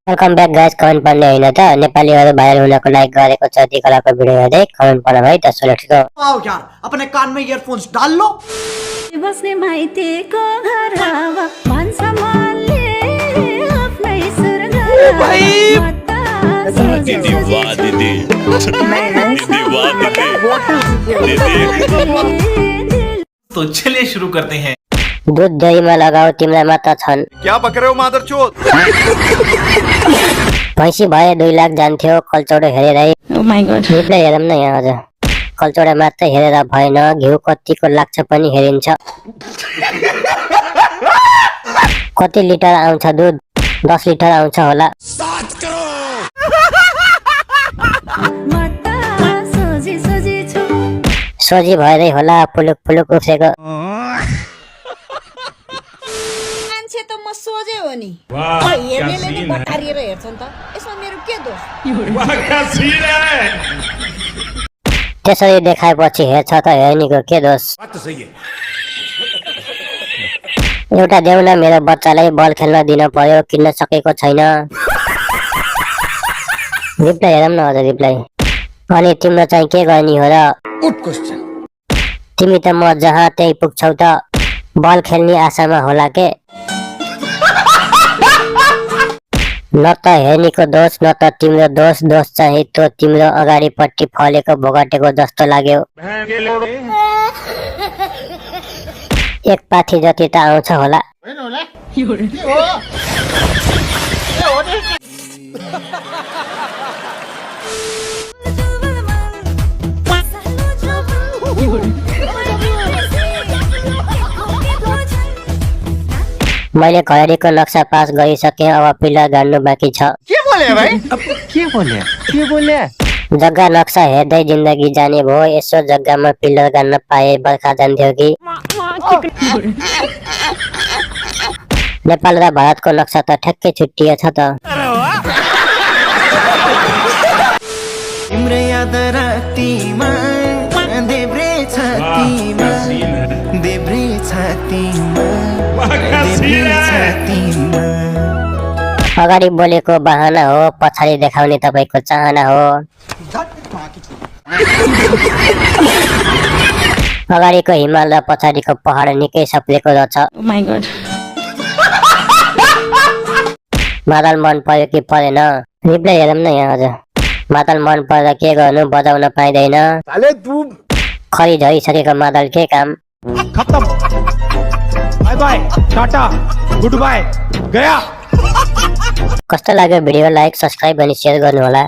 Welcome back guys. Comment पढ्ने हैन त नेपालीहरु भाइरल हुनको लागि गरेको चौथी कलाको भिडियो हेर्दै कमेन्ट पढ्न भाइ त लेट्स गो। आओ यार अपने कान में ईयरफोन्स डाल लो। बस्ने माइतीको घर हावा मान सम्हालले आफ्नै स्वर्ग भाइ दीदी वाह दीदी तो चलिए शुरू करते हैं। दूध दहीमा लगाऊ तिमीलाई मात्र छन्। क्या बक रहे हो मादरचोद? भैँसी भए 2 लाख जान्थ्यो कल्चौडो हेरेरै। ओ माय गॉड रिप्लाई हेरौँ न यहाँ आज। कल्चौडा मात्र हेरेर भएन, घिउ कतिको लाग्छ पनि हेरिन्छ। कति लिटर आउँछ दूध? 10 लिटर आउँछ होला। सोझी भएरै होला पुलुक पुलुक उफ्रेको। मान्छे त म सोझे हो नि। हेर्नेले नि बटारिएर हेर्छन् त। यसमा मेरो के दोष? त्यसरी देखाएपछि हेर्छ त हेर्नेको के दोष? एउटा देऊ न, मेरो बच्चालाई बल खेल्न दिन पर्यो, किन्न सकेको छैन। रिप्लाई हेरौँ न अझ रिप्लाई। अनि तिम्रो चाहिँ के गर्ने हो र? तिमी त म जहाँ त्यही पुग्छौ त। बल खेल्ने आशामा होला के? न त हेर्नेको दोष न त तिम्रो दोष। दोष चाहिँ त्यो तिम्रो अगाडिपट्टि फलेको भोगटेको जस्तो लाग्यो। एक पाथी जति त आउँछ होला। मैले घडीको नक्सा पास गरिसकेँ, अब पिलर गाड्नु बाँकी छ। क्या बोले भाई? अब के बोले? जग्गा नक्सा हेर्दै जिन्दगी जाने भयो। यसो जग्गामा पिलर गाड्न पाए बर्खा जान्थ्यो कि? नेपाल र भारतको नक्सा त ठ्याक्कै छुट्टिएछ त। तिम्रो याद रातिमा देब्रे छातीमा देब्रे छातीमा देब्रे छातीमा। अगाडि बोलेको बहाना हो, पछाडि देखाउने तपाईको चाहना हो। अगाडिको हिमाल र पछाडिको पहाड निकै सप्लेको रहेछ। ओ माय गॉड मादल मन पर्यो कि परेन? रिप्लाई हेरौँ न यहाँ आज। मादल मन पर्दा के गर्नु, बजाउन पाइँदैन। खरी झरिसकेको मादल के काम? खत्म। Bye bye, tata, goodbye, गया। कस्तो लाग्यो भिडियो? लाइक सब्स्क्राइब अनि शेयर गर्नु होला।